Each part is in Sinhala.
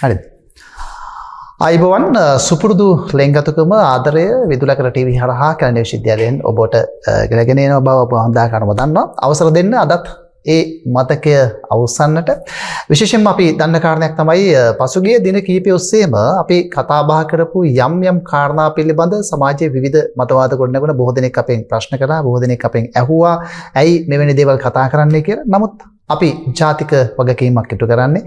හරිද? අයිබෝවන් සුපුරුදු ලෙන්ගතුකම ආදරය විදුලකර ටීවී හරහා කැලණි විශ්වවිද්‍යාලයෙන් ඔබට ගෙනගෙන එන බව ඔබ හඳාකරම දන්නවා. අවසර දෙන්න අදත් ඒ මතකය අවසන්නට විශේෂයෙන්ම අපි දන්න කාරණයක් තමයි පසුගිය දින කිහිපය ඔස්සේම අපි කතා බහ කරපු යම් කාරණා පිළිබඳ සමාජයේ විවිධ මතවාද ගොඩනැගුණ බොහෝ දෙනෙක් අපෙන් ප්‍රශ්න කළා, බොහෝ දෙනෙක් අපෙන් ඇහුවා ඇයි මෙවැනි දේවල් කතා කරන්නේ කියලා. නමුත් අපි ජාතික වගකීමක් ඉටු කරන්නේ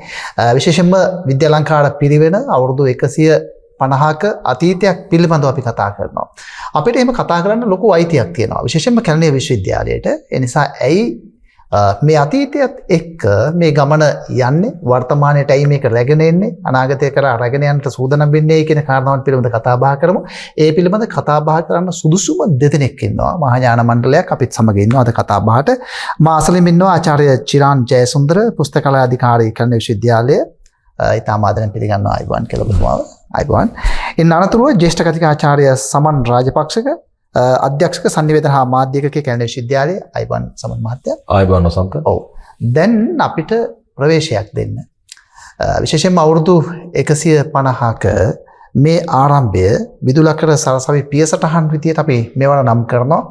විශේෂයෙන්ම විද්‍යාලංකාර පිරිවෙන අවුරුදු 150ක අතීතයක් පිළිබඳව අපි කතා කරනවා. අපිට එහෙම කතා කරන්න ලොකු අයිතියක් තියෙනවා. විශේෂයෙන්ම කැලණිය විශ්වවිද්‍යාලයට. ඒ නිසා ඇයි මේ අතීතයත් එක්ක මේ ගමන යන්නේ, වර්තමානයට ඇයි මේක රැගෙන එන්නේ, අනාගතය කරා රැගෙන යන්නට සූදානම් වෙන්නේ කියන කාරණාවන් පිළිබඳ කතා බහ කරමු. ඒ පිළිබඳ කතා බහ කරන්න සුදුසුම දෙදෙනෙක් ඉන්නවා. මහා ඥාන මණ්ඩලයක් අපිත් සමග ඉන්නවා අද කතා බහට. මා අසලින් ඉන්නවා ආචාර්ය චිරාන් ජයසුන්දර, පුස්තකාලය අධිකාරී කැලණි විශ්වවිද්‍යාලය. ඉතාම ආදරෙන් පිළිගන්නවා අයිබෝන් කියලා ඔබතුමාව. අයිබෝන්. ඉන් අනතුරුව ජ්‍යෙෂ්ඨ කතිකාචාර්ය සමන් රාජපක්ෂක, අධ්‍යක්ෂක සංනිවේදන හා මාධ්‍යකකේ කැලණි විශ්වවිද්‍යාලයේ. අයිබෝන් සමන් මහත්තයා. අයිබෝන් වසන්ත. ඔව්. දැන් අපිට ප්‍රවේශයක් දෙන්න. විශේෂයෙන්ම අවුරුදු 150ක මේ ආරම්භය විදුලකර සරසවි පියසටහන් විදියට අපි මේවන නම් කරනවා.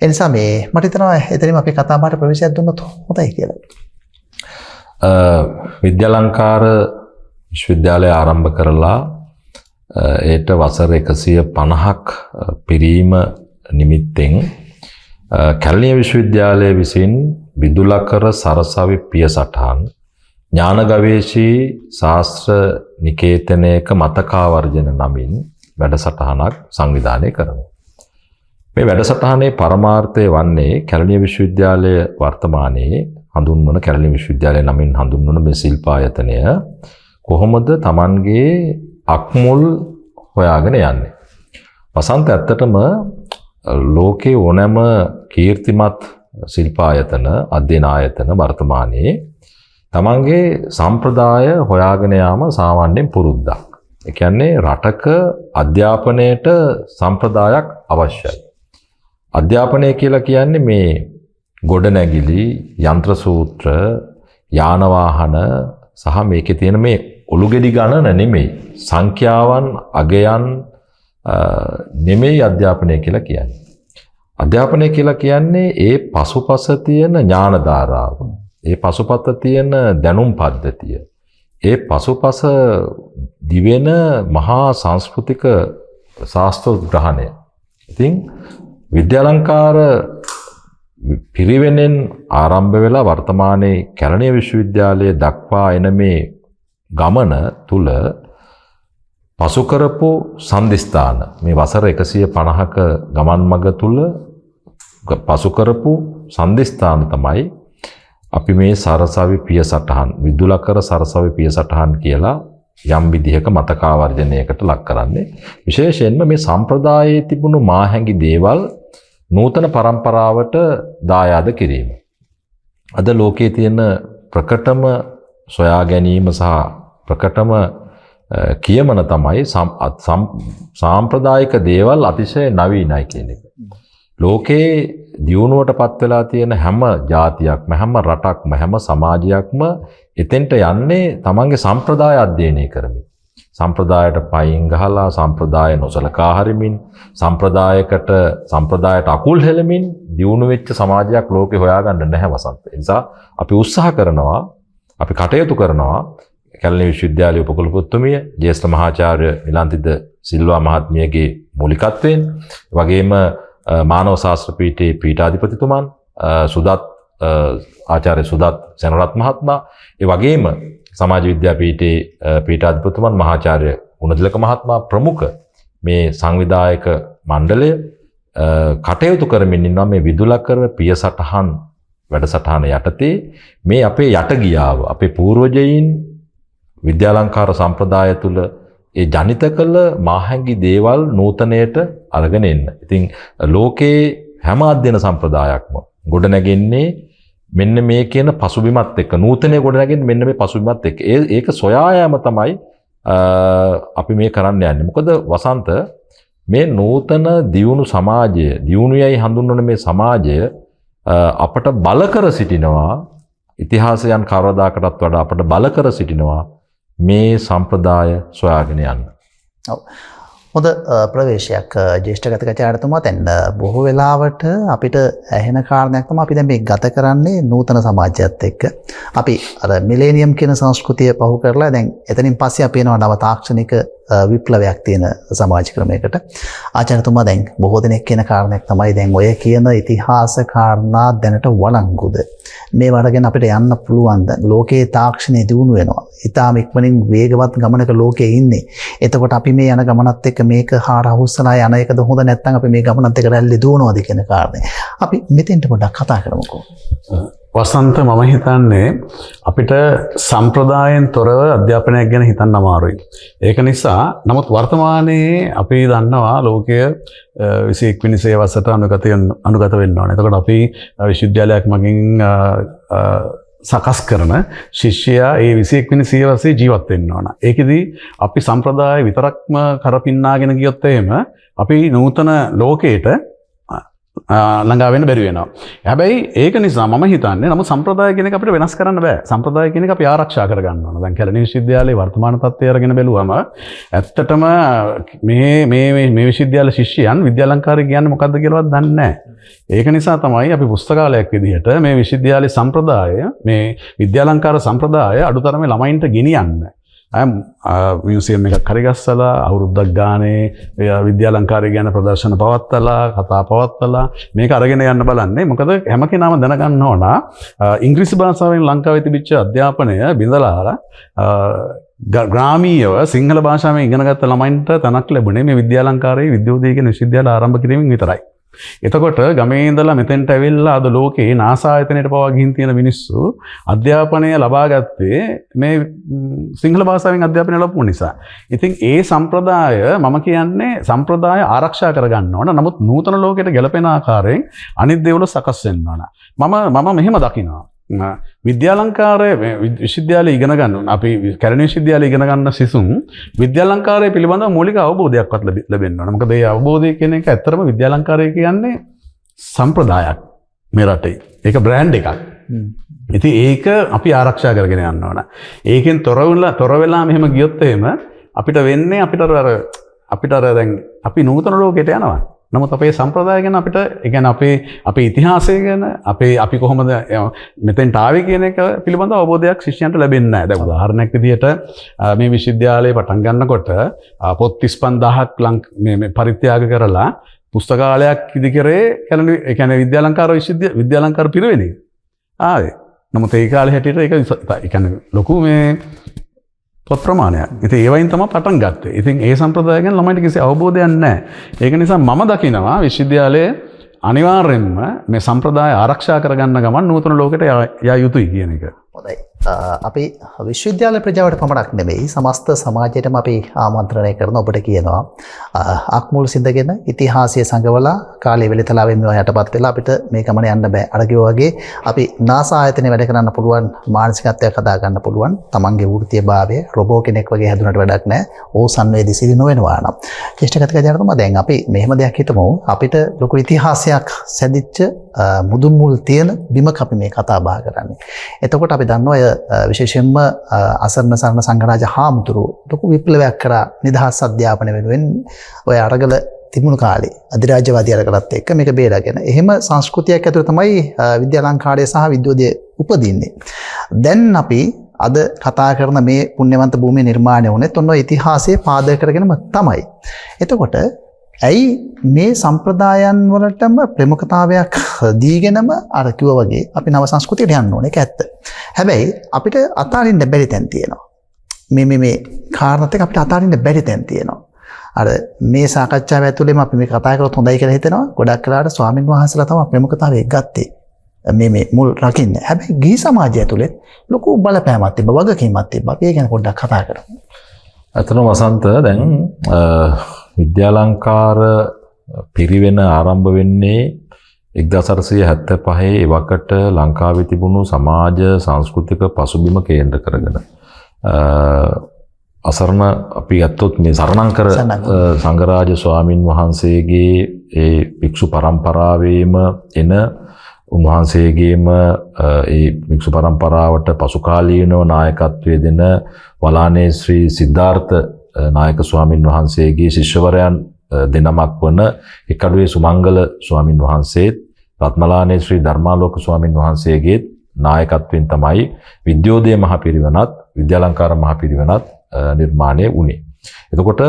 ඒ නිසා මේ මට හිතෙනවා එතනින්ම අපි කතා බහට ප්‍රවේශයක් දුන්නොත් හොඳයි කියලා. විද්‍යාලංකාර විශ්වවිද්‍යාලය ආරම්භ කරලා ඒට වසර 150ක් පිරීම නිමිත්තෙන් කැලණිය විශ්වවිද්‍යාලය විසින් විදුලකර සරසවි පියසටහන් ඥාන ගවේෂී ශාස්ත්‍ර නිකේතනයක මතකාවර්ජන නමින් වැඩසටහනක් සංවිධානය කරනවා. මේ වැඩසටහනේ පරමාර්ථය වන්නේ කැලණිය විශ්වවිද්‍යාලය වර්තමානයේ හඳුන්වන කැලණිය විශ්වවිද්‍යාලය නමින් හඳුන්වන මේ ශිල්පායතනය කොහොමද Tamanගේ අක්මුල් හොයාගෙන යන්නේ. වසන්ත ඇත්තටම ලෝකේ ඕනෑම කීර්තිමත් ශිල්පායතන අධ්‍යයන ආයතන වර්තමානයේ Tamanගේ සම්ප්‍රදාය හොයාගෙන යාම සාමාන්‍යයෙන් පුරුද්දක්. ඒ කියන්නේ රටක අධ්‍යාපනයට සම්ප්‍රදායක් අවශ්‍යයි. අධ්‍යාපනය කියලා කියන්නේ මේ ගොඩනැගිලි, යන්ත්‍ර සූත්‍ර, යාන වාහන සහ මේකේ තියෙන මේ ඔලුගෙඩි ගණන නෙමෙයි, සංඛ්‍යාවන් අගයන් නෙමෙයි අධ්‍යාපනය කියලා කියන්නේ. අධ්‍යාපනය කියලා කියන්නේ ඒ පසුපස තියෙන ඥාන ධාරාව, ඒ පසුපත තියෙන දැනුම් පද්ධතිය, ඒ පසුපස දිවෙන මහා සංස්කෘතික ශාස්ත්‍ර ග්‍රහණය. ඉතින් විද්‍යාලංකාර පිරිවෙනෙන් ආරම්භ වෙලා වර්තමානයේ කැලණිය විශ්වවිද්‍යාලයේ දක්වා එන මේ ගමන තුල පසු කරපු සම්දිස්ථාන මේ වසර 150ක ගමන් මඟ තුල පසු කරපු සම්දිස්ථාන තමයි අපි මේ සරසවි පියසටහන්, විදුලකර සරසවි පියසටහන් කියලා යම් විදිහක මතකාවර්ජනයකට ලක් කරන්නේ. විශේෂයෙන්ම මේ සම්ප්‍රදායේ තිබුණු මාහැඟි දේවල් නූතන පරම්පරාවට දායාද කිරීම. අද ලෝකයේ තියෙන ප්‍රකටම සොයා ගැනීම සහ ප්‍රකටම කියමන තමයි සාම්ප්‍රදායික දේවල් අතිශය නවීනයි කියන එක. ලෝකේ දියුණුවට පත් වෙලා තියෙන හැම ජාතියක්ම, හැම රටක්ම, හැම සමාජයක්ම එතෙන්ට යන්නේ තමන්ගේ සම්ප්‍රදාය අධ්‍යයනය කරමින්. සම්ප්‍රදායට පයින් ගහලා, සම්ප්‍රදාය නොසලකා හරිමින්, සම්ප්‍රදායට අකුල් හෙලමින් දියුණු වෙච්ච සමාජයක් ලෝකේ හොයාගන්න නැහැ වසන්ත. ඒ නිසා අපි උත්සාහ කරනවා, අපි කටයුතු කරනවා කැලණිය විශ්වවිද්‍යාලයේ උපකුලපතිතුමිය ජ්‍යෙෂ්ඨ මහාචාර්ය නිලන්තිද සිල්වා මහත්මියගේ මූලිකත්වයෙන්, වගේම මානව ශාස්ත්‍ර පීඨයේ පීඨාධිපතිතුමන් සුදත් ආචාර්ය සුදත් සෙනරත් මහත්මයා, ඒ වගේම සමාජ විද්‍යා පීඨයේ පීඨාධිපතිතුමන් මහාචාර්ය ගුණතිලක මහත්මයා ප්‍රමුඛ මේ සංවිධායක මණ්ඩලය කටයුතු කරමින් ඉන්නවා මේ විදුලකර පියසටහන් වැඩසටහන යටතේ. මේ අපේ යටගියාව, අපේ පූර්වජයින් විද්‍යාලංකාර සම්ප්‍රදාය තුළ ඒ ජනිත කළ මාහැඟි දේවල් නූතනයට අරගෙන එන්න. ඉතින් ලෝකේ හැම අධ්‍යයන සම්ප්‍රදායක්ම ගොඩනැගෙන්නේ මෙන්න මේ කියන පසුබිමත් එක්ක. නූතනය ගොඩනැගෙන්නේ මෙන්න මේ පසුබිමත් එක්ක. ඒක සොයා යාම තමයි අපි මේ කරන්න යන්නේ. මොකද වසන්ත මේ නූතන දියුණු සමාජය, දියුණුවයි හඳුන්වන මේ සමාජය අපට බල කර සිටිනවා. ඉතිහාසයන් කවදාකටත් වඩා අපට බල කර සිටිනවා මේ සම්ප්‍රදාය සොයාගෙන යන්න. ඔව්. හොඳ ප්‍රවේශයක් ජේෂ්ඨ ගතකචාර්යතුමා. දැන් බොහෝ වෙලාවට අපිට ඇහෙන කාරණයක් තමයි අපි දැන් මේ ගත කරන්නේ නූතන සමාජයත් එක්ක. අපි අර මිලේනියම් කියන සංස්කෘතිය පහු කරලා දැන් එතනින් පස්සේ අපි එනවා නව තාක්ෂණික විප්ලවයක් තියෙන සමාජ ක්‍රමයකට. ආචාර්යතුමා දැන් බොහෝ දෙනෙක් කියන කාරණයක් තමයි දැන් ඔය කියන ඉතිහාස කාරණා දැනට වළංගුද? මේ වරගෙන අපිට යන්න පුළුවන්ද? ලෝකයේ තාක්ෂණය දියුණු වෙනවා. ඊටාම ඉක්මනින් වේගවත් ගමනක ලෝකයේ ඉන්නේ. එතකොට අපි මේ යන ගමනත් එක්ක මේක හාර හුස්සලා යන එකද හොඳ නැත්නම් අපි මේ ගමනත් එක්ක රැල්ලේ දුවනවද කියන කාරණේ. අපි මෙතෙන්ට පොඩ්ඩක් කතා කරමුකෝ. වසන්ත, මම හිතන්නේ අපිට සම්ප්‍රදායෙන් තොරව අධ්‍යාපනයක් ගැන හිතන්න අමාරුයි. ඒක නිසා නමුත් වර්තමානයේ අපි දන්නවා ලෝකය 21 වෙනි සේවසට අනුගත වෙන්න ඕන. එතකොට අපි විශ්වවිද්‍යාලයක් මගින් සකස් කරන ශිෂ්‍යයා ඒ 21 වෙනි සියවසේ ජීවත් වෙන්න ඕන. ඒකෙදි අපි සම්ප්‍රදාය විතරක්ම කරපින්නාගෙන ගියොත් එහෙම අපි නූතන ලෝකයට ළඟා වෙන්න බැරි වෙනවා. හැබැයි ඒක නිසා මම හිතන්නේ නමුත් සම්ප්‍රදාය කියන එක අපිට වෙනස් කරන්න බෑ. සම්ප්‍රදාය කියන එක අපි ආරක්ෂා කරගන්න ඕන. දැන් කැලණි විශ්වවිද්‍යාලයේ වර්තමාන තත්ත්වය අරගෙන බැලුවම ඇත්තටම මේ විශ්වවිද්‍යාල ශිෂ්‍යයන් විද්‍යාලංකාරය කියන්නේ මොකක්ද කියලාවත් දන්නේ නැහැ. ඒක නිසා තමයි අපි පුස්තකාලයක් විදිහට මේ විශ්වවිද්‍යාලයේ සම්ප්‍රදාය මේ විද්‍යාලංකාර සම්ප්‍රදාය අඩුතරමේ ළමයින්ට ගෙනියන්න. මියුසියම් එකක් හරි ගස්සලා අවුරුද්දක් ගානේ විද්‍යාලංකාරය ගැන ප්‍රදර්ශන පවත්වලා කතා පවත්වලා මේක අරගෙන යන්න බලන්නේ. මොකද හැම කෙනාම දැනගන්න ඕන ඉංග්‍රීසි භාෂාවෙන් ලංකාවේ තිබිච්ච අධ්‍යාපනය බිඳලා ග්‍රාමීයව සිංහල භාෂාවෙන් ඉගෙනගත්ත ළමයින්ට තනක් ලැබුණේ මේ විද්‍යාලංකාරයේ විද්‍යෝදය කියන විශ්වවිද්‍යාල ආරම්භ කිරීමෙන් විතරයි. එතකොට ගමේ ඉඳලා මෙතෙන්ට ඇවිල්ලා අද ලෝකේ නාසා ආයතනයට පවා ගිහින් තියෙන මිනිස්සු අධ්‍යාපනය ලබා ගත්තේ මේ සිංහල භාෂාවෙන් අධ්‍යාපනය ලැබුණු නිසා. ඉතින් ඒ සම්ප්‍රදාය මම කියන්නේ සම්ප්‍රදාය ආරක්ෂා කරගන්න ඕන. නමුත් නූතන ලෝකයට ගැලපෙන ආකාරයෙන් අනිත් දේවල් සකස් වෙන්න ඕන. මම මෙහෙම දකිනවා. විද්‍යාලංකාරය විශ්වවිද්‍යාලය ඉගෙන ගන්න අපි කැලණි විශ්වවිද්‍යාලය ඉගෙන ගන්න සිසුන් විද්‍යාලංකාරය පිළිබඳව මූලික අවබෝධයක්වත් ලැබෙන්න ඕන. මොකද ඒ අවබෝධය කියන එක ඇත්තටම විද්‍යාලංකාරය කියන්නේ සම්ප්‍රදායක් මේ රටේ. ඒක බ්‍රෑන්ඩ් එකක්. ඉතින් ඒක අපි ආරක්ෂා කරගෙන යන්න ඕන. ඒකෙන් තොර වෙලා මෙහෙම ගියොත් එහෙම අපිට වෙන්නේ අපිට දැන් අපි නූතන ලෝකයට යනවා. නමුත් අපේ සම්ප්‍රදාය ගැන අපිට ඒ කියන්නේ අපේ ඉතිහාසය ගැන අපි කොහොමද මෙතෙන්ට ආවේ කියන එක පිළිබඳ අවබෝධයක් ශිෂ්‍යයන්ට ලැබෙන්නේ නැහැ. දැන් උදාහරණයක් විදිහට මේ විශ්වවිද්‍යාලයේ පටන් ගන්නකොට පොත් 35000ක් මේ පරිත්‍යාග කරලා පුස්තකාලයක් ඉදි කරේ ඒ කියන්නේ විද්‍යාලංකාර පිරිවෙනේ. ආවේ. නමුත් ඒ කාලේ හැටියට ඒක ඒ කියන්නේ ලොකු මේ පොත් ප්‍රමාණයක්. ඉතින් ඒ වයින් තමයි පටන් ගත්තේ. ඉතින් ඒ සම්ප්‍රදාය ගැන ළමයින්ට කිසි අවබෝධයක් නැහැ. ඒක නිසා මම දකිනවා විශ්වවිද්‍යාලයේ අනිවාර්යෙන්ම මේ සම්ප්‍රදාය ආරක්ෂා කරගන්න ගමන් නූතන ලෝකයට යා යුතුයි කියන එක. හොඳයි. අපි විශ්වවිද්‍යාල ප්‍රජාවට පමණක් නෙමෙයි සමස්ත සමාජයටම අපි ආමන්ත්‍රණය කරන ඔබට කියනවා අක්මුල් සිඳගෙන ඉතිහාසය සංගවලා කාලේ වෙලිතලාවෙන් මේවා යටපත් වෙලා අපිට මේ ගමන යන්න බෑ. අර වගේ අපි නාසා ආයතනයේ වැඩ කරන්න පුළුවන් මානසිකත්වයක් හදා ගන්න පුළුවන්. තමන්ගේ වෘත්තීයභාවය රොබෝ කෙනෙක් වගේ හැදුනට වැඩක් නැහැ. ඕ සංවේදී සිවි නොවෙනවා නම්. ශිෂ්ටගත කජානතුමා දැන් අපි මෙහෙම දෙයක් හිතමු. අපිට ලොකු ඉතිහාසයක් සැදිච්ච මුදුන් මුල් තියෙන බිමක අපි මේ කතා බහ කරන්නේ. එතකොට අපි දන්නවා විශේෂයෙන්ම අසරණ සරණ සංඝරාජ හාමුදුරුවෝ ලොකු විප්ලවයක් කරා නිදහස් අධ්‍යාපනය වෙනුවෙන් ඔය අරගල තිබුණු කාලේ අධිරාජ්‍යවාදී අරගලත් එක්ක මේක බේරාගෙන එහෙම සංස්කෘතියක් ඇතුළේ තමයි විද්‍යාලංකාරය සහ විද්‍යෝදය උපදින්නේ. දැන් අපි අද කතා කරන මේ පුණ්‍යවන්ත භූමිය නිර්මාණය වුණේ ඔන්න ඉතිහාසයේ පාදක කරගෙනම තමයි. එතකොට ඇයි මේ සම්ප්‍රදායන් වලටම ප්‍රමුඛතාවයක් දීගෙනම අර කිව්වා වගේ අපි නව සංස්කෘතියට යන්න ඕනේ. ඒක ඇත්ත. හැබැයි අපිට අතාරින්න බැරි තැන් තියෙනවා. මේ කාරණාත් එක්ක අපිට අතාරින්න බැරි තැන් තියෙනවා. අර මේ සාකච්ඡාව ඇතුළේම අපි මේ කතා කරොත් හොඳයි කියලා හිතෙනවා. ගොඩක් වෙලාවට ස්වාමින් වහන්සේලා තමයි ප්‍රමුඛතාවය ගත්තේ. මේ මුල් රකින්න. හැබැයි ගිහි සමාජය ඇතුළේ ලොකු බලපෑමක් තිබ්බා, වගකීමක් තිබ්බා. අපි ඒ ගැන පොඩ්ඩක් කතා කරමු. අතන වසන්ත දැන් විද්‍යාලංකාර පිරිවෙන ආරම්භ වෙන්නේ 1875 එවකට ලංකාවේ තිබුණු සමාජ සංස්කෘතික පසුබිම කේන්ද්‍ර කරගෙන. අසරණ අපි ඇත්තොත් මේ සරණංකර සංඝරාජ ස්වාමින් වහන්සේගේ ඒ භික්ෂු පරම්පරාවේම එන උන්වහන්සේගේම ඒ භික්ෂු පරම්පරාවට පසුකාලීනව නායකත්වයේ දෙන වලානේ ශ්‍රී සිද්ධාර්ථ නායක ස්වාමින් වහන්සේගේ ශිෂ්‍යවරයන් දෙනමක් වන එකඩුවේ සුමංගල ස්වාමින් වහන්සේත් රත්මලානේ ශ්‍රී ධර්මාලෝක ස්වාමින් වහන්සේගේ නායකත්වයෙන් තමයි විද්‍යෝදය මහ පිරිවෙනත් විද්‍යාලංකාර මහ පිරිවෙනත් නිර්මාණය වුණේ. එතකොට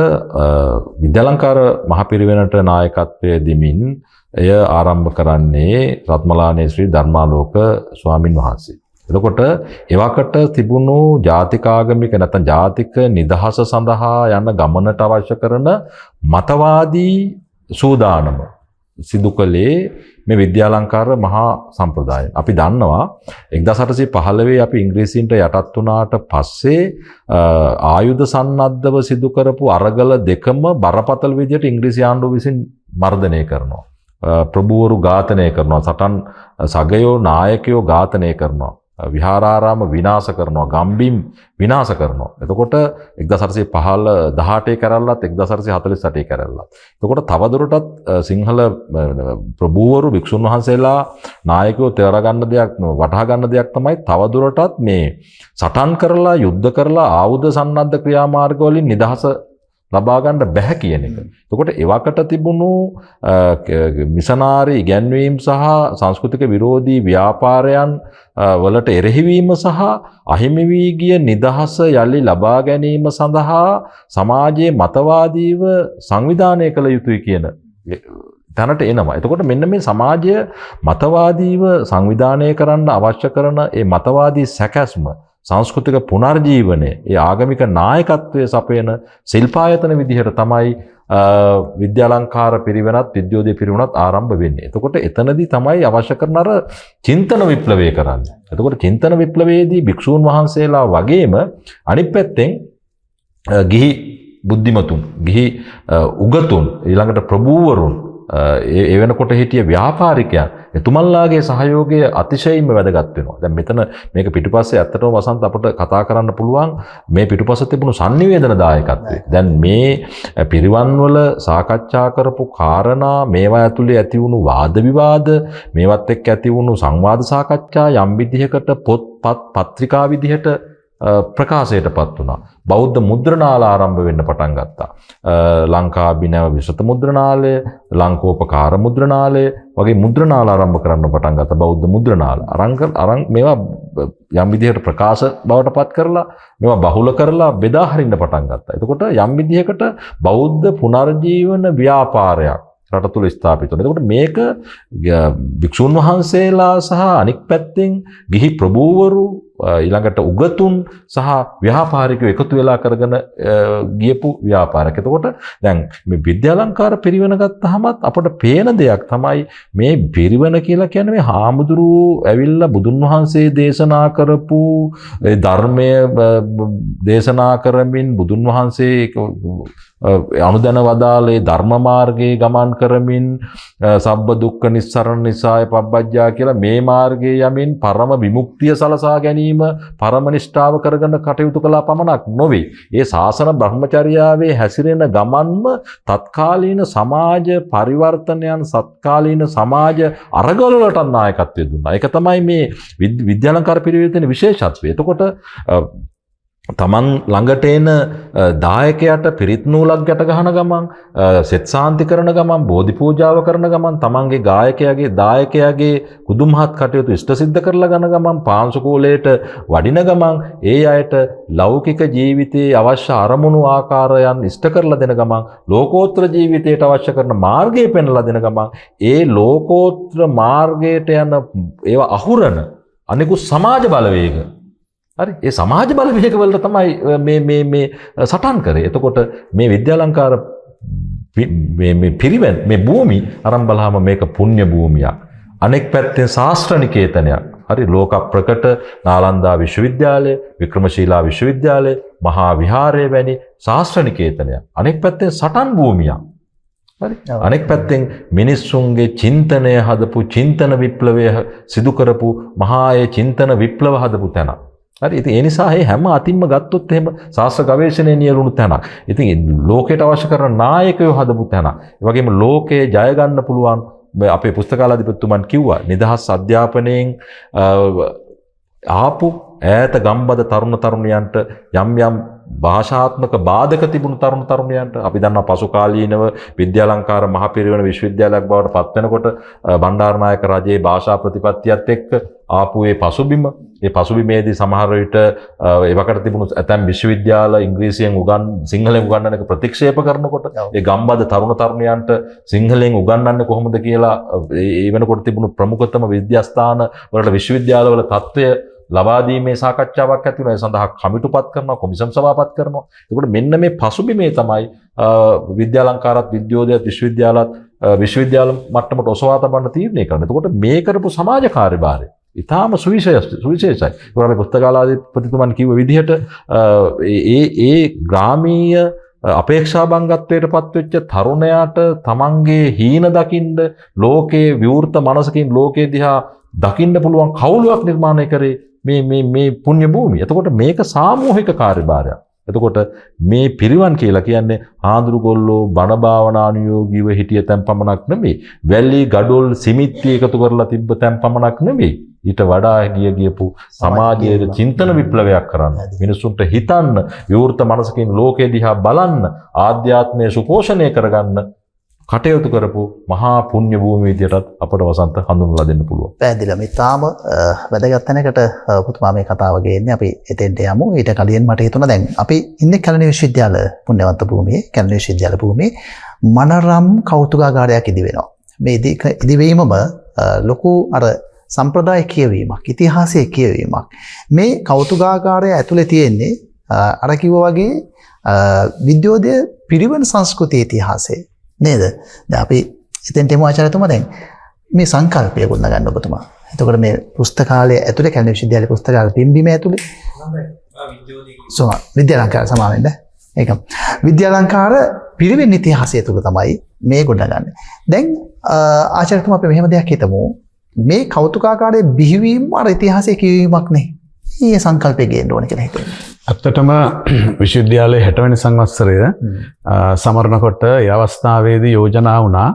විද්‍යාලංකාර මහ පිරිවෙනට නායකත්වය දෙමින් එය ආරම්භ කරන්නේ රත්මලානේ ශ්‍රී ධර්මාලෝක ස්වාමින් වහන්සේ. එතකොට එවකට තිබුණු ජාතිකාගමික නැත්නම් ජාතික නිදහස සඳහා යන ගමනට අවශ්‍ය කරන මතවාදී සූදානම සිදු කළේ මේ විද්‍යාලංකාර මහා සම්ප්‍රදාය. අපි දන්නවා 1815 අපි ඉංග්‍රීසීන්ට යටත් වුණාට පස්සේ ආයුධ සන්නද්ධව සිදු කරපු අරගල දෙකම බරපතල විදිහට ඉංග්‍රීසි ආණ්ඩුව විසින් මර්ධනය කරනවා. ප්‍රභූවරු ඝාතනය කරනවා, සටන් සගයෝ නායකයෝ ඝාතනය කරනවා, විහාරාරාම විනාශ කරනවා, ගම්බිම් විනාශ කරනවා. එතකොට 1818 කරල්ලත් 1848 කරල්ලත්. එතකොට තවදුරටත් සිංහල ප්‍රභූවරු භික්ෂුන් වහන්සේලා නායකයෝ තේරගන්න දෙයක් වටහා ගන්න දෙයක් තමයි තවදුරටත් මේ සටන් කරලා යුද්ධ කරලා ආයුධ සන්නද්ධ ක්‍රියාමාර්ග වලින් නිදහස ලබා ගන්න බැහැ කියන එක. එතකොට එවකට තිබුණු මිෂනාරි ඉගැන්වීම් සහ සංස්කෘතික විරෝධී ව්‍යාපාරයන් වලට එරෙහිවීම සහ අහිමි වී ගිය නිදහස යලි ලබා ගැනීම සඳහා සමාජයේ මතවාදීව සංවිධානය කළ යුතුයි කියන තැනට එනවා. එතකොට මෙන්න මේ සමාජය මතවාදීව සංවිධානය කරන්න අවශ්‍ය කරන ඒ මතවාදී සැකැස්ම සංස්කෘතික පුනර්ජීවනය ඒ ආගමික නායකත්වයේ සපයන ශිල්පායතන විදිහට තමයි විද්‍යාලංකාර පිරිවෙනත් විද්‍යෝදය පිරිවෙනත් ආරම්භ වෙන්නේ. එතකොට එතනදී තමයි අවශ්‍ය කරන අර චින්තන විප්ලවය කරන්නේ. එතකොට චින්තන විප්ලවයේදී භික්ෂූන් වහන්සේලා වගේම අනිත් පැත්තෙන් ගිහි බුද්ධිමතුන්, ගිහි උගතුන්, ඊළඟට ප්‍රභූවරුන්, ඒ වෙනකොට හිටිය ව්‍යාපාරිකයන් එතුමන්ලාගේ සහයෝගය අතිශයින්ම වැදගත් වෙනවා. දැන් මෙතන මේක පිටුපස්සේ ඇත්තටම වසන්ත අපිට කතා කරන්න පුළුවන් මේ පිටුපස්සේ තිබුණු sannivedana දායකත්වය. දැන් මේ පිරිවන් වල සාකච්ඡා කරපු කාරණා, මේවා ඇතුලේ ඇති වුණු වාද විවාද, මේවත් එක්ක ඇති වුණු සංවාද සාකච්ඡා යම් විදිහකට පොත්පත් පත්‍රිකා විදිහට ප්‍රකාශයටපත් වුණා. බෞද්ධ මුද්‍රණාල ආරම්භ වෙන්න පටන් ගත්තා. ලංකාභිනව විශත මුද්‍රණාලය, ලංකෝපකාර මුද්‍රණාලය වගේ මුද්‍රණාල ආරම්භ කරන්න පටන් ගත්තා. බෞද්ධ මුද්‍රණාල අරන් මේවා යම් විදිහකට ප්‍රකාශ බවට පත් කරලා මේවා බහුල කරලා බෙදා හරින්න පටන් ගත්තා. එතකොට යම් විදිහකට බෞද්ධ පුනර්ජීවන ව්‍යාපාරයක් රට තුල ස්ථාපිත වෙනවා. එතකොට මේක භික්ෂුන් වහන්සේලා සහ අනික් පැත්තෙන් ගිහි ප්‍රභූවරු, ඊළඟට උගතුන් සහ ව්‍යාපාරිකයෝ එකතු වෙලා කරගෙන ගියපු ව්‍යාපාරයක්. එතකොට දැන් මේ විද්‍යාලංකාර පිරිවෙන ගත්තහමත් අපට පේන දෙයක් තමයි මේ පිරිවෙන කියලා කියන්නේ මේ හාමුදුරුවෝ ඇවිල්ලා බුදුන් වහන්සේ දේශනා කරපු ධර්මය දේශනා කරමින් බුදුන් වහන්සේ අනුදැන වදාළේ ධර්ම මාර්ගයේ ගමන් කරමින් සබ්බ දුක්ඛ නිස්සරණ නිසාය පබ්බජ්ජා කියලා මේ මාර්ගයේ යමින් පරම විමුක්තිය සලසා ගැනීම පරම නිෂ්ඨාව කරගෙන කටයුතු කළා පමණක් නොවේ. ඒ ශාසන බ්‍රහ්මචර්යාවේ හැසිරෙන ගමන්ම තත්කාලීන සමාජ පරිවර්තනයන්, සත්කාලීන සමාජ අරගලවලට නායකත්වය දුන්නා. ඒක තමයි මේ විද්‍යාලංකාර පිරිවෙතේ තියෙන විශේෂත්වය. එතකොට තමන් ළඟට එන දායකයට පිරිත් නූලක් ගැට ගහන ගමන්, සෙත් සාන්ති කරන ගමන්, බෝධි පූජාව කරන ගමන්, තමන්ගේ දායකයාගේ කුදුමහත් කටයුතු ඉෂ්ට සිද්ධ කරලා ගන්න ගමන්, පාංශුකූලයට වඩින ගමන්, ඒ අයට ලෞකික ජීවිතයේ අවශ්‍ය අරමුණු ආකාරයන් ඉෂ්ට කරලා දෙන ගමන්, ලෝකෝත්තර ජීවිතයට අවශ්‍ය කරන මාර්ගය පෙන්වලා දෙන ගමන්, ඒ ලෝකෝත්තර මාර්ගයට යන ඒවා අහුරන අනිකුත් සමාජ බලවේග, හරි, ඒ සමාජ බලවේග වලට තමයි මේ සටන් කරේ. එතකොට මේ විද්‍යාලංකාර මේ පිරිවෙන් මේ භූමි අරන් බලහම මේක පුණ්‍ය භූමියක්. අනෙක් පැත්තෙන් ශාස්ත්‍ර නිකේතනයක්. හරි, ලෝක ප්‍රකට නාලන්දා විශ්වවිද්‍යාලය, වික්‍රමශීලා විශ්වවිද්‍යාලය, මහා විහාරය වැනි ශාස්ත්‍ර නිකේතනයක්. අනෙක් පැත්තෙන් සටන් භූමියක්. හරි, අනෙක් පැත්තෙන් මිනිස්සුන්ගේ චින්තනය හදපු, චින්තන විප්ලවය සිදු කරපු මහා ඒ චින්තන විප්ලව හදපු තැන. හරි, ඉතින් ඒ නිසා මේ හැම අතින්ම ගත්තොත් එහෙම ශාස්ත්‍ර ගවේෂණයේ නියලුණු තැනක්. ඉතින් ලෝකයට අවශ්‍ය කරන නායකයෝ හදපු තැනක්. ඒ වගේම ලෝකයේ ජය ගන්න පුළුවන් අපේ පුස්තකාලාධිපතිතුමන් කිව්වා නිදහස් අධ්‍යාපනයෙන් ආපු ඈත ගම්බද තරුණ තරුණියන්ට යම් යම් භාෂාත්මක බාධක තිබුණු තරුණ තරුණියන්ට අපි දන්නවා පසු කාලීනව විද්‍යාලංකාර මහපිරිවෙන විශ්වවිද්‍යාලයක් බවට පත් වෙනකොට බණ්ඩාරනායක රජයේ භාෂා ප්‍රතිපත්තියත් එක්ක ආපු ඒ පසුබිමේදී සමහර විට ඒවකට තිබුණු ඇතැම් විශ්වවිද්‍යාල ඉංග්‍රීසියෙන් සිංහලෙන් උගන්වන එක ප්‍රතික්ෂේප කරනකොට ඒ ගම්බද තරුණ තරුණියන්ට සිංහලෙන් උගන්වන්නේ කොහොමද කියලා ඒ වෙනකොට තිබුණු ප්‍රමුඛතම විද්‍යාස්ථාන වලට විශ්වවිද්‍යාලවල තත්ත්වය ලබා දීමේ සාකච්ඡාවක් ඇති වෙනවා. ඒ සඳහා කමිටුපත් කරනවා, කොමිසම් සභාපත් කරනවා. ඒකට මෙන්න මේ පසුබිමේ තමයි විද්‍යාලංකාරත් විද්‍යෝදයත් විශ්වවිද්‍යාල මට්ටමට ඔසවා තබන්න තීරණය කරනවා. එතකොට මේ කරපු සමාජ කාර්යභාරය ඉතාම සුවිශේෂයි. ඒකට අපි පුස්තකාලාධිපතිතුමන් කිව්ව විදිහට ඒ ග්‍රාමීය අපේක්ෂාබංගත්වයට පත්වෙච්ච තරුණයාට තමන්ගේ හීන දකින්න ලෝකයේ විවෘත මනසකින් ලෝකයේ දිහා දකින්න පුළුවන් කවුලුවක් නිර්මාණය කරේ මේ පුණ්‍ය භූමිය. එතකොට මේක සාමූහික කාර්යභාරයක්. එතකොට මේ පිරිවන් කියලා කියන්නේ ආඳුරුගොල්ලෝ බණ භාවනානුයෝගීව හිටිය තැන් පමණක් නෙමෙයි. වැලි ගඩොල් සිමිත්ති එකතු කරලා තිබ්බ තැන් පමණක් නෙමෙයි. ඊට වඩා ගියපු සමාජයේ චින්තන විප්ලවයක් කරන්න, මිනිසුන්ට හිතන්න, විවෘත මනසකින් ලෝකෙ දිහා බලන්න, ආධ්‍යාත්මය සුපෝෂණය කරගන්න කටයුතු කරපු මහා පුණ්‍ය භූමිය විදියටත් අපට වසන්ත හඳුන්වලා දෙන්න පුළුවන්. පැහැදිලිවම ඉතාම වැදගත් තැනකට පුතුමා මේ කතාව ගේන්නේ. අපි එතෙන්ට යමු. ඊට කලින් මට හිතුණා දැන් අපි ඉන්නේ කැලණි විශ්වවිද්‍යාල පුණ්‍යවන්ත භූමියේ, කැලණි විශ්වවිද්‍යාල භූමියේ මනරම් කෞතුකාගාරයක් ඉදි වෙනවා. මේ ඉදිවීමම ලොකු අර සම්ප්‍රදාය කියවීමක්, ඉතිහාසයේ කියවීමක්. මේ කෞතුකාගාරය ඇතුලේ තියෙන්නේ අර කිව්වා වගේ විද්‍යෝදය පිරිවෙන් සංස්කෘතිය ඉතිහාසය නේද? දැන් අපි එතෙන්ට එමු ආචාර්යතුමා. දැන් මේ සංකල්පය ගොඩ ගන්න ඔබතුමා. එතකොට මේ පුස්තකාලය ඇතුලේ කැලණි විශ්වවිද්‍යාලයේ පුස්තකාල පිම්බීම ඇතුලේ විද්‍යාලංකාර සමාවෙන්න. ඒක විද්‍යාලංකාර පිරිවෙන් ඉතිහාසය තුළ තමයි මේ ගොඩ ගන්න. දැන් ආචාර්යතුමා අපි මෙහෙම දෙයක් හිතමු. මේ කෞතුකාගාරයේ බිහිවීම අර ඉතිහාසයේ කියවීමක් නේ. ඊයේ සංකල්පය ගේන්න ඕන කියලා හිතෙනවා. ඇත්තටම විශ්වවිද්‍යාලයේ 60 වෙනි සංවත්සරය සමරනකොට ඒ අවස්ථාවේදී යෝජනා වුණා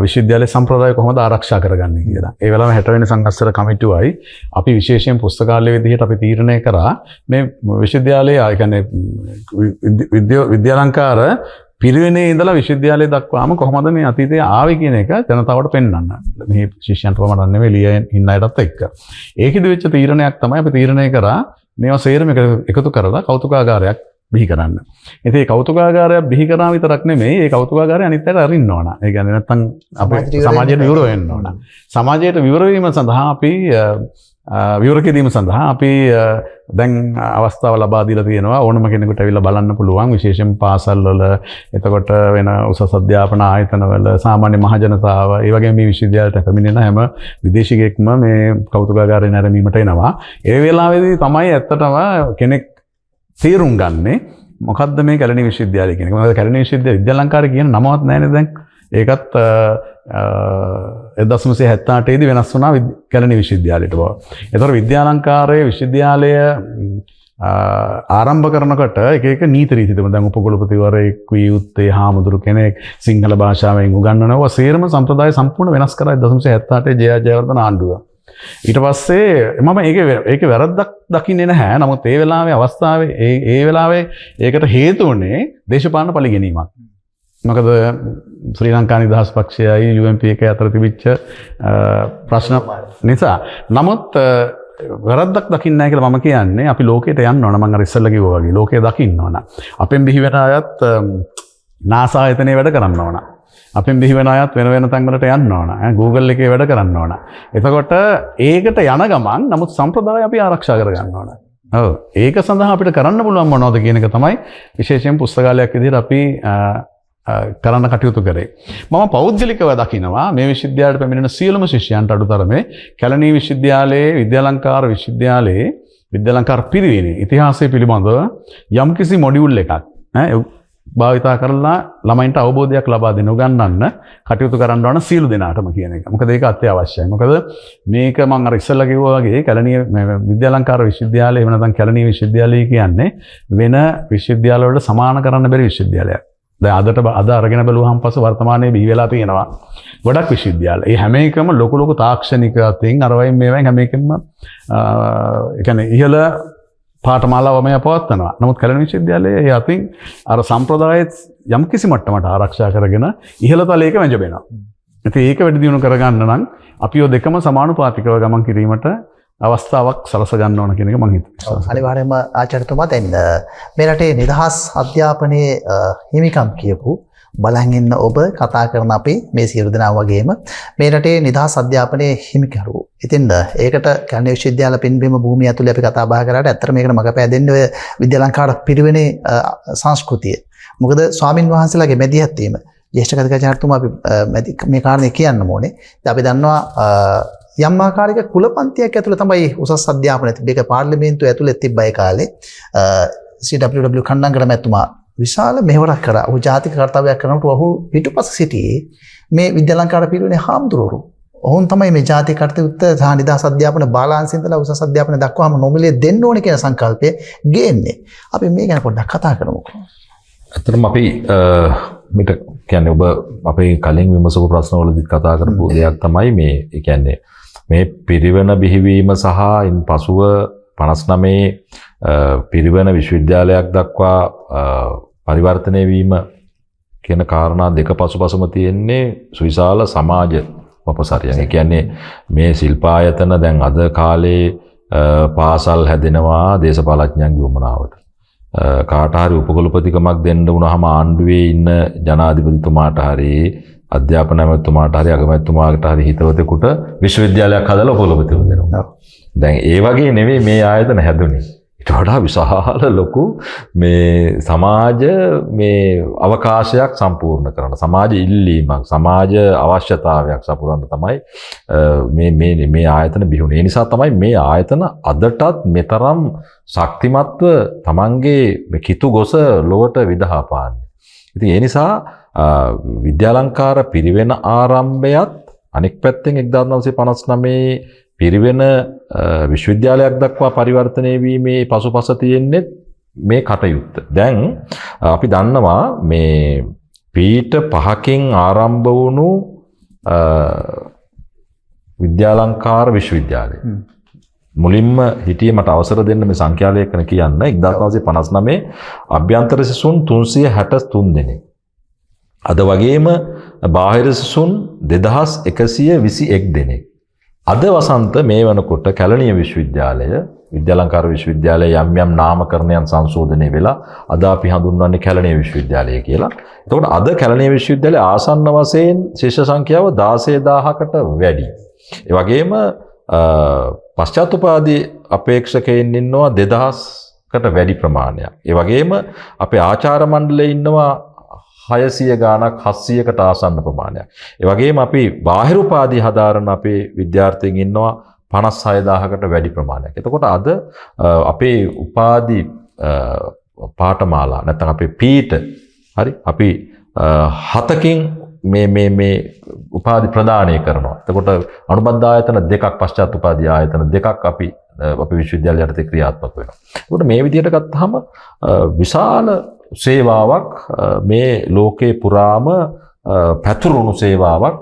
විශ්වවිද්‍යාලයේ සම්ප්‍රදාය කොහොමද ආරක්ෂා කරගන්නේ කියලා. ඒ වෙලාවෙම 60 වෙනි සංවත්සර කමිටුවයි අපි විශේෂයෙන් පුස්තකාලය විදිහට අපි තීරණය කරා මේ විශ්වවිද්‍යාලයේ ඒ කියන්නේ විද්‍යාලංකාර පිරිවෙනේ ඉඳලා විශ්වවිද්‍යාලය දක්වාම කොහොමද මේ අතීතයේ ආවේ කියන එක ජනතාවට පෙන්වන්න. මේ ශිෂ්‍යයන්ට පමණක් නෙවෙයි ලියන ඉන්න අයටත් එක්ක. ඒකෙදි වෙච්ච තීරණයක් තමයි අපි තීරණය කරා මේවා සේරම එකතු කරලා කෞතුකාගාරයක් බිහි කරන්න. ඉතින් මේ කෞතුකාගාරයක් බිහි කරා විතරක් නෙමෙයි මේ කෞතුකාගාරය අනිත් පැයට අරින්න ඕන. ඒ කියන්නේ නැත්තම් අපේ සමාජයට විවර වෙන්න ඕන. සමාජයට විවර වීම සඳහා අපි විවර කිරීම සඳහා අපි දැන් අවස්ථාව ලබා දීලා තියෙනවා. ඕනම කෙනෙකුට ඇවිල්ලා බලන්න පුළුවන්. විශේෂයෙන් පාසල් වල, එතකොට වෙන උසස් අධ්‍යාපන ආයතන වල, සාමාන්‍ය මහ ජනතාව, ඒ වගේම මේ විශ්වවිද්‍යාලයට පැමිණෙන හැම විදේශිකයෙක්ම මේ කෞතුකාගාරය නැරඹීමට එනවා. ඒ වෙලාවේදී තමයි ඇත්තටම කෙනෙක් තීරුම් ගන්නේ මොකද්ද මේ කැලණි විශ්වවිද්‍යාලය කියන එක. මොකද කැලණි විද්‍යාලංකාරය කියන නමවත් නැහැනේ දැන්. ඒකත් 1978 දී වෙනස් වුණා කැලණි විශ්වවිද්‍යාලයට බව. ඒතකොට විද්‍යාලංකාරයේ විශ්වවිද්‍යාලය ආරම්භ කරනකොට එක නීති රීති තිබුණා. දැන් උපකුලපතිවරයෙක් විය යුත්තේ හාමුදුරු කෙනෙක් සිංහල භාෂාවෙන් උගන්වනවා. සේරම සම්ප්‍රදාය සම්පූර්ණ වෙනස් කරා 1978 ජයවර්ධන ආණ්ඩුව. ඊට පස්සේ මම ඒකේ වැරද්දක් දකින්නේ නැහැ. නමුත් ඒ වෙලාවේ අවස්ථාවේ ඒ වෙලාවේ ඒකට හේතු වුණේ දේශපාලන පරිගැනීමක්. මොකද ශ්‍රී ලංකා නිදහස් පක්ෂයයි UMP එක අතර තිබිච්ච ප්‍රශ්න නිසා. නමුත් වැරද්දක් දකින්නේ නැහැ කියලා මම කියන්නේ අපි ලෝකයට යන්න ඕන. මම අර ඉස්සෙල්ලා කිව්වා වගේ ලෝකය දකින්න ඕන. අපෙන් බිහි වෙන අයත් NASA ආයතනයේ වැඩ කරන්න ඕන. අපෙන් බිහි වෙන අයත් වෙන වෙන තැන්වලට යන්න ඕන. Google එකේ වැඩ කරන්න ඕන. එතකොට ඒකට යන ගමන් නමුත් සම්ප්‍රදාය අපි ආරක්ෂා කරගන්න ඕන. ඔව්. ඒක සඳහා අපිට කරන්න පුළුවන් මොනවද කියන එක තමයි විශේෂයෙන් පුස්තකාලයක් විදිහට අපි කරන්න කටයුතු කරේ. මම පෞද්ගලිකව දකිනවා මේ විශ්වවිද්‍යාලයට පැමිණෙන සියලුම ශිෂ්‍යයන්ට අඩුතරමේ කැලණි විශ්වවිද්‍යාලයේ විද්‍යාලංකාර විශ්වවිද්‍යාලයේ විද්‍යාලංකාර පිරිවෙනේ ඉතිහාසය පිළිබඳව යම්කිසි මොඩියුල් එකක් භාවිතා කරලා ළමයින්ට අවබෝධයක් ලබා දෙන්න උගන්වන්න කටයුතු කරන්න ඕන සියලු දෙනාටම කියන එක. මොකද ඒක අත්‍යවශ්‍යයි. මොකද මේක මම අර ඉස්සෙල්ලා කිව්වා වගේ කැලණිය විද්‍යාලංකාර විශ්වවිද්‍යාලය එහෙම නැත්නම් කැලණි විශ්වවිද්‍යාලය කියන්නේ වෙන විශ්වවිද්‍යාල වලට සමාන කරන්න බැරි විශ්වවිද්‍යාලයක්. දැන් අද අරගෙන බැලුවහම පස්සේ වර්තමානයේ බිහි වෙලා තියෙනවා ගොඩක් විශ්වවිද්‍යාල. ඒ හැම එකම ලොකු තාක්ෂණික අතින් අරවයින් මේවෙන් හැම එකෙම ඒ කියන්නේ ඉහළ පාඨමාලාවම පවත්වනවා. නමුත් කැලණි විශ්වවිද්‍යාලයේ ඒ අතින් අර සම්ප්‍රදායේ යම් කිසි මට්ටමකට ආරක්ෂා කරගෙන ඉහළ තලයක වැජබෙනවා. ඉතින් ඒක වැඩි දියුණු කරගන්න නම් අපි ඔය දෙකම සමානුපාතිකව ගමන් කිරීමට අවස්ථාවක් සලස ගන්න ඕන කියන එක මම හිතනවා. අනිවාර්යයෙන්ම ආචාර්යතුමා දැන් මේ රටේ නිදහස් අධ්‍යාපනයේ හිමිකම් කියපු බලන් ඉන්න ඔබ කතා කරන අපි මේ සියලු දෙනා වගේම මේ රටේ නිදහස් අධ්‍යාපනයේ හිමිකරු. ඉතින් ඒකට කැලණි විශ්වවිද්‍යාල පින්බිම භූමිය ඇතුලේ අපි කතා බහ කරාට ඇත්තට මේකට මග පෑදෙන්නේ ඔය විද්‍යාලංකාර පිරිවෙනේ සංස්කෘතිය. මොකද ස්වාමින් වහන්සේලාගේ මැදිහත් වීම ජ්‍යෙෂ්ඨ කතිකාචාර්යතුමා අපි මේ කාරණේ කියන්න ඕනේ. දැන් අපි දන්නවා යම් ආකාරයක කුලපන්තියක් ඇතුළේ තමයි උසස් අධ්‍යාපනය තිබෙක පාර්ලිමේන්තුව ඇතුළේ තිබ්බ ඒ කාලේ CWW කණ්ඩංගර මැතිතුමා විශාල මෙහෙවරක් කරා. ඔහු ජාතික කර්තව්‍යයක් කරනකොට ඔහු පිටුපස සිටියේ මේ විද්‍යාලංකාර පිරිවෙනේ හාමුදුරුවෝ. ඔවුන් තමයි මේ ජාතික කර්තව්‍යුත් සහ නිදහස් අධ්‍යාපන බාලාංශයෙන් ඉඳලා උසස් අධ්‍යාපනය දක්වාම නොමිලේ දෙන්න ඕනේ කියන සංකල්පය ගේන්නේ. අපි මේ ගැන පොඩ්ඩක් කතා කරමුකෝ. ඇත්තටම අපි මිට කියන්නේ ඔබ අපේ කලින් විමසපු ප්‍රශ්නවලදීත් කතා කරපු දෙයක් තමයි මේ කියන්නේ මේ පිරිවෙන බිහිවීම සහ ඉන් පසුව 59 පිරිවෙන විශ්වවිද්‍යාලයක් දක්වා පරිවර්තනය වීම කියන කාරණා දෙක පසුපසම තියෙන්නේ සුවිශාල සමාජ වපසරියක්. ඒ කියන්නේ මේ ශිල්පායතන දැන් අද කාලේ පාසල් හැදෙනවා දේශපාලඥයන්ගේ උමනාවට. කාට හරි උපකුලපතිකමක් දෙන්න වුණාම ආණ්ඩුවේ ඉන්න ජනාධිපතිතුමාට හරි අධ්‍යාපන ඇමතුමාට හරි අගමැතිතුමාට හරි හිතවතෙකුට විශ්වවිද්‍යාලයක් හදලා උපකුලපතිව දෙනවා. දැන් ඒ වගේ නෙවෙයි මේ ආයතන හැදුනේ. ඊට වඩා විශාල ලොකු මේ සමාජ මේ අවකාශයක් සම්පූර්ණ කරන සමාජ ඉල්ලීමක් සමාජ අවශ්‍යතාවයක් සපුරන්න තමයි මේ ආයතන බිහිුනේ. ඒ නිසා තමයි මේ ආයතන අදටත් මෙතරම් ශක්තිමත්ව තමන්ගේ කිතු ගොස ලොවට විදහා පාන්නේ. ඉතින් ඒ නිසා විද්‍යාලංකාර පිරිවෙන ආරම්භයත් අනෙක් පැත්තෙන් 1959 පිරිවෙන විශ්වවිද්‍යාලයක් දක්වා පරිවර්තනය වීමේ පසුපස තියෙන්නේ මේ කටයුත්ත. දැන් අපි දන්නවා මේ පීඨ 5කින් ආරම්භ වුණු විද්‍යාලංකාර විශ්වවිද්‍යාලය. මුලින්ම හිටියේ මට අවසර දෙන්න මේ සංඛ්‍යා ලේඛන කියන්න 1959 අභ්‍යන්තර සිසුන් 363 දෙනෙක්. අද වගේම බාහිර සිසුන් 2121 දෙනෙක්. අද වසන්ත මේ වනකොට කැලණිය විශ්වවිද්‍යාලය විද්‍යාලංකාර විශ්වවිද්‍යාලය යම් නාමකරණයන් සංශෝධනය වෙලා අද අපි හඳුන්වන්නේ කැලණිය විශ්වවිද්‍යාලය කියලා. එතකොට අද කැලණිය විශ්වවිද්‍යාලයේ ආසන්න වශයෙන් ශිෂ්‍ය සංඛ්‍යාව 16000කට වැඩි. ඒ වගේම පශ්චාත් උපාධි අපේක්ෂකයන් ඉන්නවා 2000කට වැඩි ප්‍රමාණයක්. ඒ වගේම අපේ ආචාර්ය මණ්ඩලයේ ඉන්නවා 600 ගානක් 700කට ආසන්න ප්‍රමාණයක්. ඒ වගේම අපි බාහිර උපාධි හදාරන අපේ විද්‍යාර්ථීන් ඉන්නවා 56000කට වැඩි ප්‍රමාණයක්. එතකොට අද අපේ උපාධි පාඨමාලා නැත්නම් අපේ පීඨ හරි අපි 7කින් මේ උපාධි ප්‍රදානය කරනවා. එතකොට අනුබද්ධ ආයතන දෙකක් පශ්චාත් උපාධි ආයතන දෙකක් අපි විශ්වවිද්‍යාල යටතේ ක්‍රියාත්මක වෙනවා. ඒකට මේ විදිහට ගත්තාම විශාල සේවාවක් මේ ලෝකේ පුරාම පැතුරුණු සේවාවක්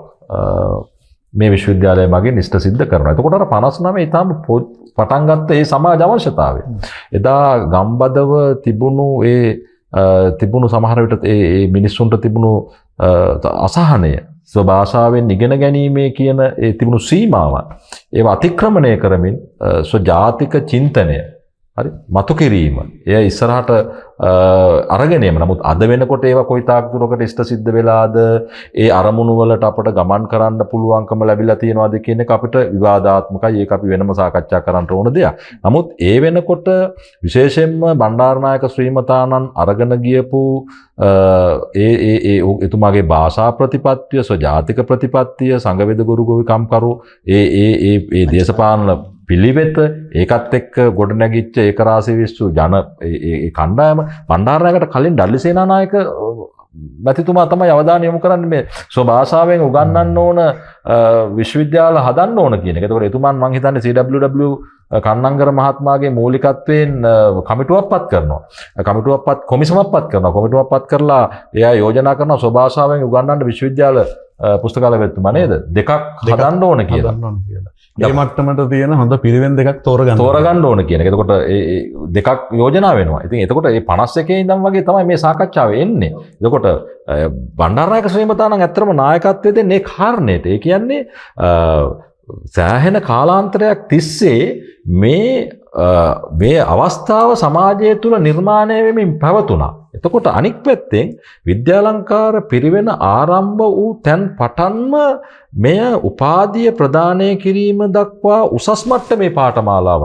මේ විශ්වවිද්‍යාලය මගින් ඉෂ්ට සිද්ධ කරනවා. එතකොට අර 59 ඊටම පටන් ගත්ත ඒ සමාජ අවශ්‍යතාවය. එදා ගම්බදව තිබුණු සමහර විට ඒ මිනිස්සුන්ට තිබුණු අසහනය ස්වභාෂාවෙන් ඉගෙන ගැනීමේ කියන ඒ තිබුණු සීමාවන් ඒවා අතික්‍රමණය කරමින් ස්වජාතික චින්තනය හරි මතු කිරීම එය ඉස්සරහට අරගෙන යම. නමුත් අද වෙනකොට ඒවා කොයි තාක් දුරකට ඉෂ්ට සිද්ධ වෙලාද ඒ අරමුණු වලට අපට ගමන් කරන්න පුළුවන්කම ලැබිලා තියෙනවද කියන එක අපිට විවාදාත්මකයි. ඒක අපි වෙනම සාකච්ඡා කරන්න ඕන දෙයක්. නමුත් ඒ වෙනකොට විශේෂයෙන්ම බණ්ඩාරනායක ශ්‍රීමතානන් අරගෙන ගියපු එතුමාගේ භාෂා ප්‍රතිපත්තිය ස්වජාතික ප්‍රතිපත්තිය සංගවේද ගුරු ගෝවිකම්කරු ඒ දේශපාලන පිළිවෙත ඒකත් එක්ක ගොඩනැගිච්ච ඒකරාශී විශ්ව ජන ඒ කණ්ඩායම බණ්ඩාරනායකට කලින් ඩල්ලි සේනානායක මැතිතුමා තමයි අවධානය යොමු කරන්නේ මේ ස්වභාෂාවෙන් උගන්වන්න ඕන විශ්වවිද්‍යාල හදන්න ඕන කියන එක. ඒතකොට එතුමන් මං හිතන්නේ CWW කන්නංගර මහත්මයාගේ මූලිකත්වයෙන් කමිටුවක් පත් කරනවා. කොමිසමක් පත් කරනවා. කොමිටුවක් පත් කරලා එයා යෝජනා කරනවා ස්වභාෂාවෙන් උගන්වන්න විශ්වවිද්‍යාල පුස්තකාලයතුමා නේද? දෙකක් හදන්න ඕන කියලා. ඒ මට්ටමට තියෙන හොඳ පිරිවෙන් දෙකක් තෝරගන්න ඕන කියන එක. එතකොට දෙකක් යෝජනා වෙනවා. ඉතින් එතකොට මේ 51 ඉඳන් වගේ තමයි මේ සාකච්ඡාව එන්නේ. එතකොට බණ්ඩාරනායක ශ්‍රීමතාණන් ඇත්තම නායකත්වයේ දෙන්නේ ඒ කාරණේට. ඒ කියන්නේ සෑහෙන කාලාන්තරයක් තිස්සේ මේ අවස්ථාව සමාජය තුළ නිර්මාණය වෙමින් පැවතුණා. එතකොට අනික් පැත්තෙන් විද්‍යාලංකාර පිරිවෙන ආරම්භ වූ තැන් පටන්ම මෙය උපාධිය ප්‍රදානය කිරීම දක්වා උසස් මට්ටමේ පාඨමාලාව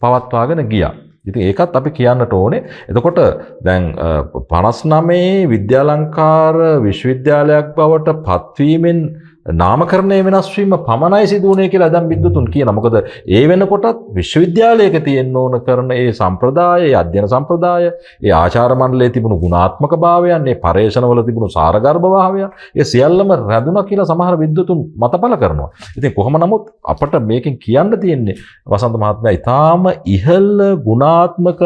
පවත්වාගෙන ගියා. ඉතින් ඒකත් අපි කියන්නට ඕනේ. එතකොට දැන් 59 විද්‍යාලංකාර විශ්වවිද්‍යාලයක් බවට පත්වීමෙන් නාමකරණය වෙනස් වීම පමණයි සිදු වුණේ කියලා දැන් විද්වතුන් කියනවා. මොකද ඒ වෙනකොටත් විශ්වවිද්‍යාලයක තියෙන්න ඕන කරන ඒ සම්ප්‍රදාය, ඒ අධ්‍යයන සම්ප්‍රදාය, ඒ ආචාර මණ්ඩලයේ තිබුණු ගුණාත්මක භාවයන්, ඒ පරේක්ෂණවල තිබුණු සාරගර්භ භාවයන්, ඒ සියල්ලම රැඳුණා කියලා සමහර විද්වතුන් මතපල කරනවා. ඉතින් කොහොම නමුත් අපට මේකෙන් කියන්න තියෙන්නේ වසන්ත මහත්මයා ඊටාම ඉහළ ගුණාත්මක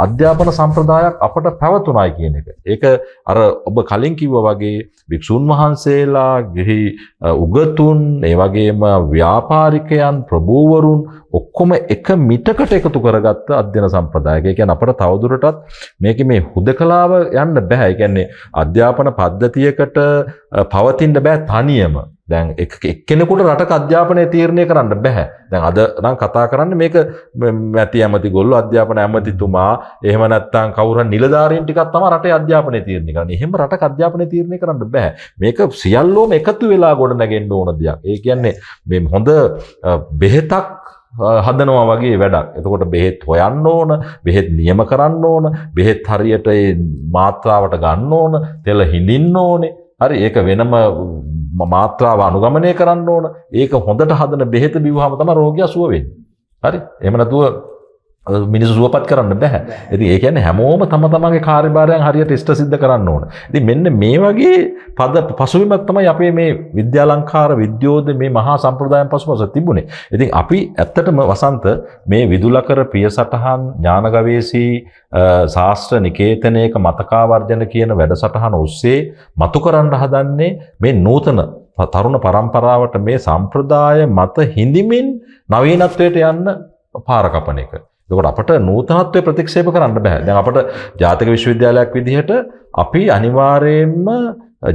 අධ්‍යාපන සම්ප්‍රදායක් අපට පැවතුණායි කියන එක. ඒක අර ඔබ කලින් කිව්වා වගේ වික්ෂුන් වහන්සේලා ගිහි උගතුන් ඒ වගේම ව්‍යාපාරිකයන් ප්‍රභූවරුන් ඔක්කොම එක මිටකට එකතු කරගත්ත අධ්‍යයන සම්ප්‍රදායක. ඒ කියන්නේ අපට තවදුරටත් මේකේ මේ හුදකලාව යන්න බෑ. ඒ කියන්නේ අධ්‍යාපන පද්ධතියකට පවතින්න බෑ තනියම. දැන් එක්කෙනෙකුට රටක අධ්‍යාපනය තීරණය කරන්න බෑ. දැන් අද නම් කතා කරන්නේ මේක මැති ඇමති ගොල්ලෝ අධ්‍යාපන ඇමතිතුමා එහෙම නැත්නම් කවුරුහරි නිලධාරීන් ටිකක් තමයි රටේ අධ්‍යාපනය තීරණය කරන්නේ. එහෙම රටක අධ්‍යාපනය තීරණය කරන්න බෑ. මේක සියල්ලෝම එකතු වෙලා ගොඩ නැගෙන්න ඕන දෙයක්. ඒ කියන්නේ මේ හොඳ බෙහෙතක් හදනවා වගේ වැඩක්. එතකොට බෙහෙත් හොයන්න ඕන, බෙහෙත් නියම කරන්න ඕන, බෙහෙත් හරියට ඒ මාත්‍රාවට ගන්න ඕන, තෙල හිඳින්න ඕනේ. හරි ඒක වෙනම මාත්‍රාව අනුගමනය කරන්න ඕන. ඒක හොඳට හදන බෙහෙත බිව්වහම තමයි රෝගියා සුව වෙන්නේ. හරි? එහෙම නැතුව මිනිස්සු සුවපත් කරන්න බෑ. ඉතින් ඒ කියන්නේ හැමෝම තම තමන්ගේ කාර්යභාරයන් හරියට ඉෂ්ට සිද්ධ කරන්න ඕන. ඉතින් මෙන්න මේ වගේ පසුබිමක් තමයි අපේ මේ විද්‍යාලංකාර විද්‍යෝද මේ මහා සම්ප්‍රදායන් පසුපස තිබුණේ. ඉතින් අපි ඇත්තටම වසන්ත මේ විදුලකර පියසටහන් ඥානගවේෂී ශාස්ත්‍ර නිකේතනයක මතකාවර්ජන කියන වැඩසටහන ඔස්සේ මතු කරන්න හදන්නේ මේ නූතන තරුණ පරම්පරාවට මේ සම්ප්‍රදාය මත හිඳිමින් නවීනත්වයට යන්න පාර කපන එක. එතකොට අපට නූතනත්වය ප්‍රතික්ෂේප කරන්න බෑ. දැන් අපට ජාතික විශ්වවිද්‍යාලයක් විදිහට අපි අනිවාර්යයෙන්ම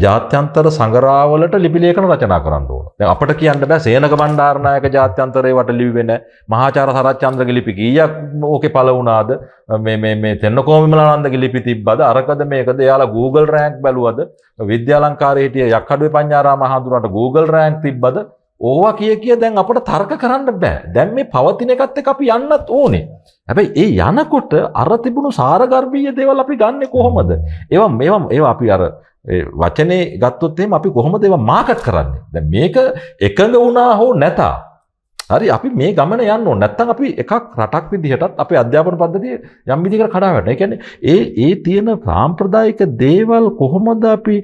ජාත්‍යන්තර සංග්‍රහවලට ලිපි ලේඛන රචනා කරන්න ඕන. දැන් අපට කියන්න බෑ සේනක බණ්ඩාරනායක ජාත්‍යන්තරේ වට ලිව්වේ නැහැ. මහාචාර්ය සරච්චන්ද්‍රගේ ලිපි කීයක් ඕකේ පළ වුණාද? මේ තෙන්නකෝම විමලානන්දගේ ලිපි තිබ්බද? අරකද මේකද? එයාලා Google rank බැලුවද? විද්‍යාලංකාරයේ හිටිය යක්කඩුවේ පඤ්ඤාරාම මහඳුනට Google rank තිබ්බද? ඕවා කිය දැන් අපට තර්ක කරන්න බෑ. දැන් මේ පවතින එකත් එක්ක අපි යන්නත් ඕනේ. හැබැයි ඒ යනකොට අර තිබුණු සාරගර්භීය දේවල් අපි ගන්නෙ කොහොමද? ඒවා අපි අර වචනේ ගත්තොත් එහෙම අපි කොහොමද ඒවා මාකට් කරන්නේ? දැන් මේක එකඟ වුණා හෝ නැතා. හරි අපි මේ ගමන යන්න ඕනේ. නැත්නම් අපි එකක් රටක් විදිහටත් අපේ අධ්‍යාපන පද්ධතිය යම් විදිහකට කඩා වැටෙනවා. ඒ කියන්නේ ඒ තියෙන සාම්ප්‍රදායික දේවල් කොහොමද අපි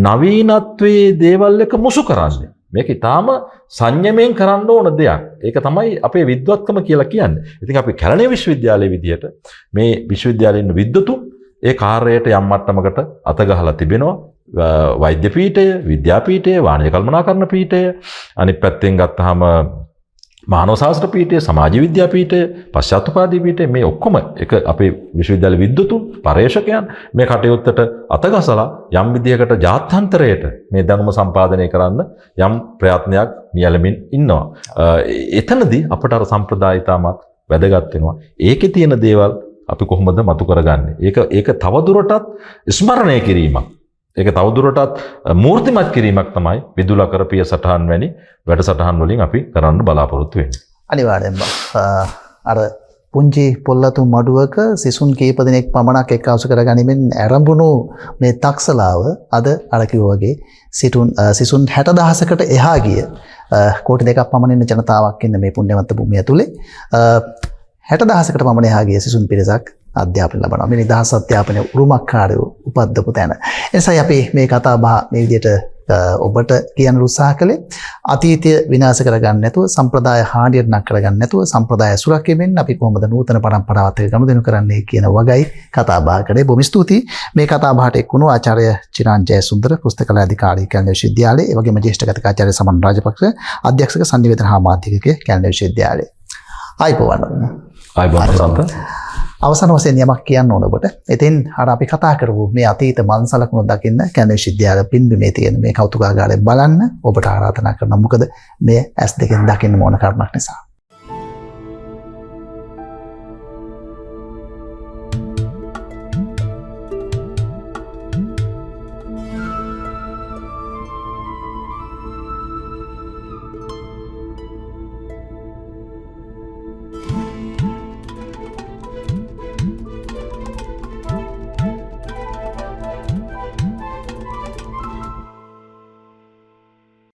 නවීනත්වයේ දේවල් එක මුසු කරන්නේ? මේක ඊටාම සංයමයෙන් කරන්න ඕන දෙයක්. ඒක තමයි අපේ විද්වත්කම කියලා කියන්නේ. ඉතින් අපි කැලණිය විශ්වවිද්‍යාලයේ විදිහට මේ විශ්වවිද්‍යාලයේ ඉන්න විද්වතුන් ඒ කාර්යයට යම් මට්ටමකට අතගහලා තිබෙනවා. වෛද්‍ය පීඨය, විද්‍යාපීඨය, වාණිජ කළමනාකරණ පීඨය, අනිත් පැත්තෙන් ගත්තාම මානව ශාස්ත්‍ර පීඨය, සමාජ විද්‍යා පීඨය, පශ්චාත්පාදී පීඨය මේ ඔක්කොම එක අපේ විශ්වවිද්‍යාල විද්වතුන්, පර්යේෂකයන් මේ කටයුත්තට අතගසලා යම් විදිහකට ජාත්‍යන්තරයට මේ දැනුම සම්පාදනය කරන්න යම් ප්‍රයත්නයක් නියැලෙමින් ඉන්නවා. එතනදී අපට අර සම්ප්‍රදාය ඉතාමත් වැදගත් වෙනවා. ඒකේ තියෙන දේවල් අපි කොහොමද මතු කරගන්නේ? ඒක තවදුරටත් ස්මරණය කිරීමක්. ඒක තවදුරටත් මූර්තිමත් කිරීමක් තමයි විදුලකර පියසටහන් වැනි වැඩසටහන් වලින් අපි කරන්න බලාපොරොත්තු වෙන්නේ. අනිවාර්යෙන්ම අර පුංචි පොල්ලතු මඩුවක සිසුන් කීප දෙනෙක් පමණක් එක්කාසු කරගනිමින් ආරම්භුණු මේ තක්සලාව අද අර කිව්වා වගේ සිසුන් 60000කට එහා ගිය කෝටි දෙකක් පමණ ඉන්න ජනතාවක් ඉන්න මේ පුණ්‍යවන්ත භූමිය ඇතුලේ 60000කට පමණ එහා ගිය සිසුන් පිරිසක් අධ්‍යාපනය ලබනවා. මේ නිදහස් අධ්‍යාපනය උරුමකාරයෝ උපද්දපු තැන. එනිසායි අපි මේ කතා බහ මේ විදිහට ඔබට කියන උත්සාහ කළේ අතීතය විනාශ කරගන්න නැතුව සම්ප්‍රදාය හානියට නක් කරගන්න නැතුව සම්ප්‍රදාය සුරැකීමෙන් අපි කොහොමද නූතන පරම්පරාවත් එක්ක ගනුදෙනු කරන්නේ කියන වගයි කතා බහ කරේ. බොහොම ස්තුතියි මේ කතා බහට එක්වුණු ආචාර්ය චිරාන් ජයසුන්දර පුස්තකාලය අධිකාරී කැලණි විශ්වවිද්‍යාලය ඒ වගේම ජ්‍යෙෂ්ඨ කතිකාචාර්ය සමන් රාජපක්ෂ අධ්‍යක්ෂක සංනිවේදන හා මාධ්‍යකේ කැලණි විශ්වවිද්‍යාලය. ආයිබෝවන්. වසන්ත. අවසාන වශයෙන් යමක් කියන්න ඕන ඔබට. ඉතින් අර අපි කතා කරමු මේ අතීත මන්සලකුණු දකින්න කැලණි විශ්වවිද්‍යාල පින්බිමේ තියෙන මේ කෞතුකාගාරය බලන්න ඔබට ආරාධනා කරනවා. මොකද මේ S2 දකින්න ඕන කරුණක් නිසා.